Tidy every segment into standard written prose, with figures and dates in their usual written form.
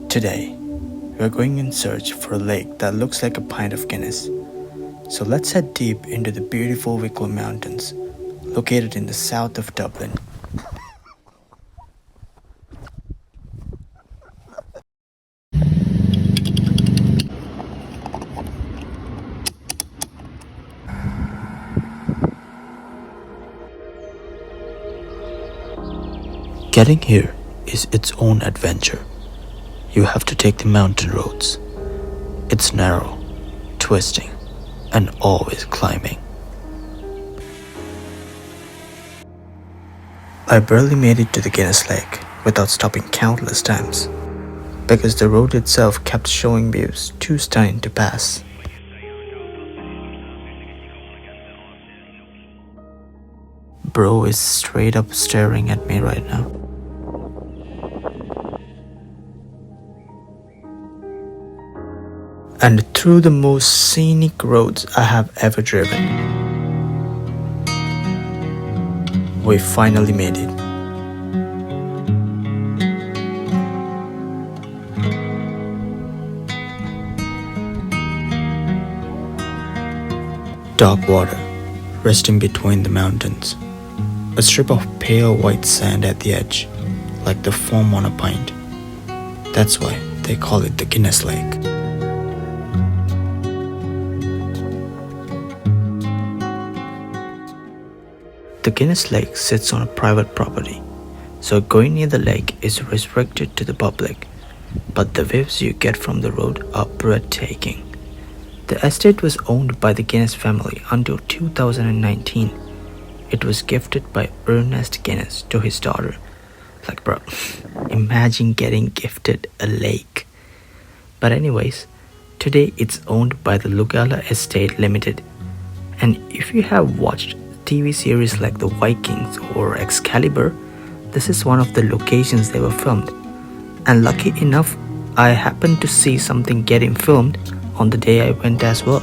Today, we're going in search for a lake that looks like a pint of Guinness. So let's head deep into the beautiful Wicklow Mountains, located in the south of Dublin. Getting here is its own adventure. You have to take the mountain roads. It's narrow, twisting, and always climbing. I barely made it to the Guinness Lake without stopping countless times, because the road itself kept showing views too stunning to pass. Bro is straight up staring at me right now. And through the most scenic roads I have ever driven, we finally made it. Dark water resting between the mountains, a strip of pale white sand at the edge, like the foam on a pint. That's why they call it the Guinness Lake. The Guinness Lake sits on a private property, so going near the lake is restricted to the public, but the views you get from the road are breathtaking. The estate was owned by the Guinness family until 2019. It was gifted by Ernest Guinness to his daughter. Like, bro, imagine getting gifted a lake. But anyways, today it's owned by the Lough Estate Limited. And if you have watched TV series like The Vikings or Excalibur, this is one of the locations they were filmed. And lucky enough, I happened to see something getting filmed on the day I went as well.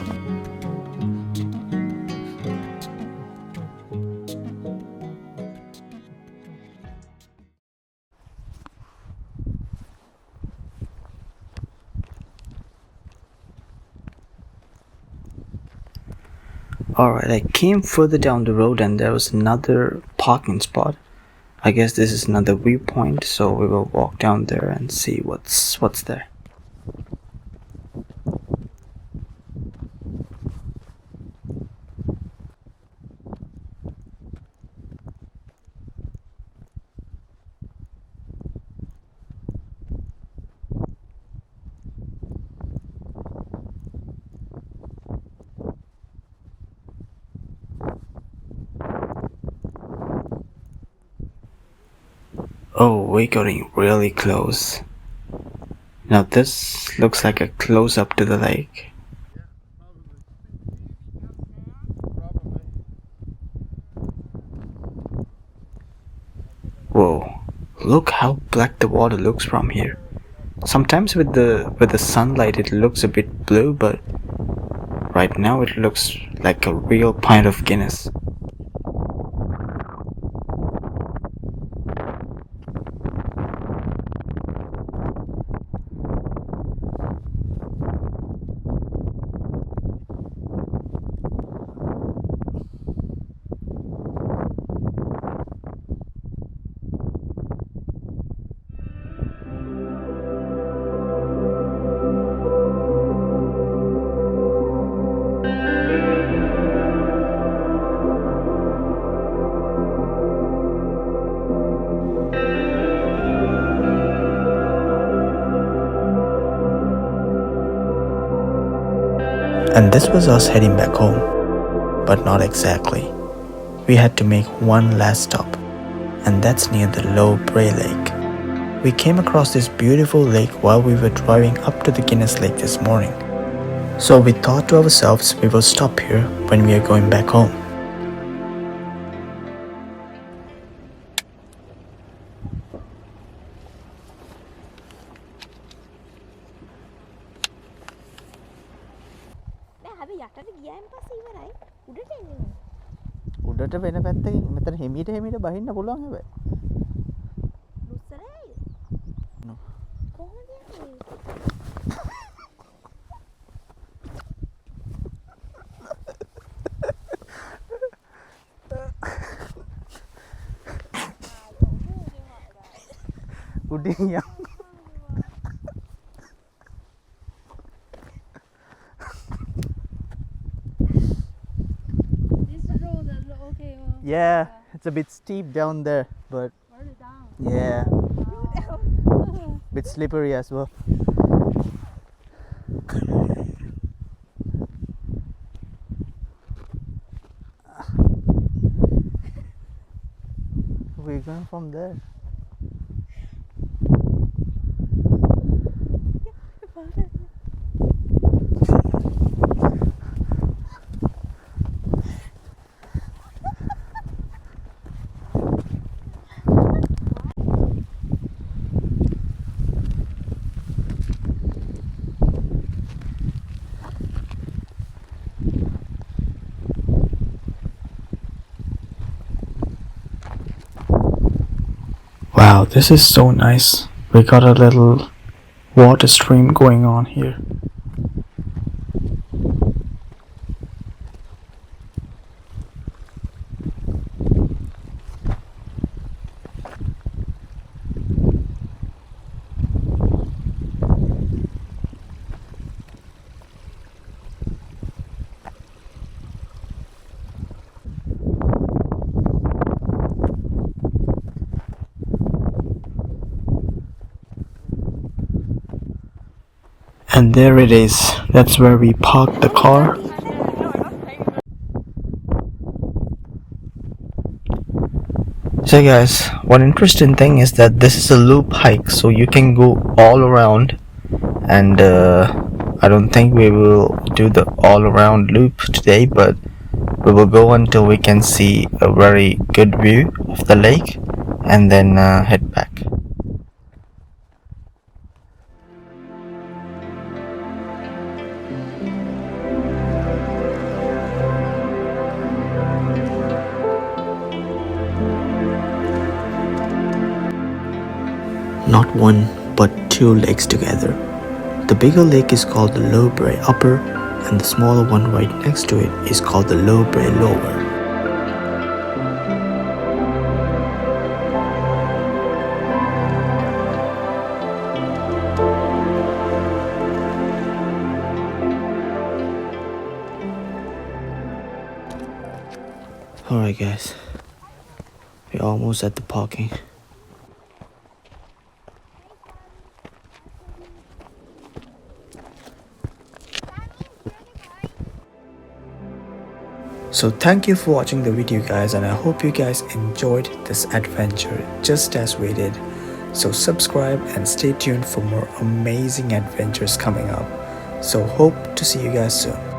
Alright, I came further down the road and there was another parking spot. I guess this is another viewpoint, so we will walk down there and see what's there. Oh, we're getting really close. Now this looks like a close-up to the lake. Whoa, look how black the water looks from here. Sometimes with the sunlight it looks a bit blue, but right now it looks like a real pint of Guinness. And this was us heading back home, but not exactly. We had to make one last stop, and that's near the Lough Bray lake. We came across this beautiful lake while we were driving up to the Guinness Lake this morning. So we thought to ourselves we will stop here when we are going back home. උඩට වෙන පැත්තකින් මෙතන හිමීට බහින්න පුළුවන් හැබැයි. නුස්සරේ. කොහොමද? Udah. Yeah, it's a bit steep down there, but yeah, bit slippery as well. We're going from there. Wow, this is so nice. We got a little water stream going on here. And there it is. That's where we parked the car. So guys, one interesting thing is that this is a loop hike, so you can go all around, and I don't think we will do the all around loop today, but we will go until we can see a very good view of the lake and then head back. Not one, but two lakes together. The bigger lake is called the Lough Bray Upper, and the smaller one right next to it is called the Lough Bray Lower. Alright guys, we're almost at the parking. So thank you for watching the video guys, and I hope you guys enjoyed this adventure just as we did. So subscribe and stay tuned for more amazing adventures coming up. So hope to see you guys soon.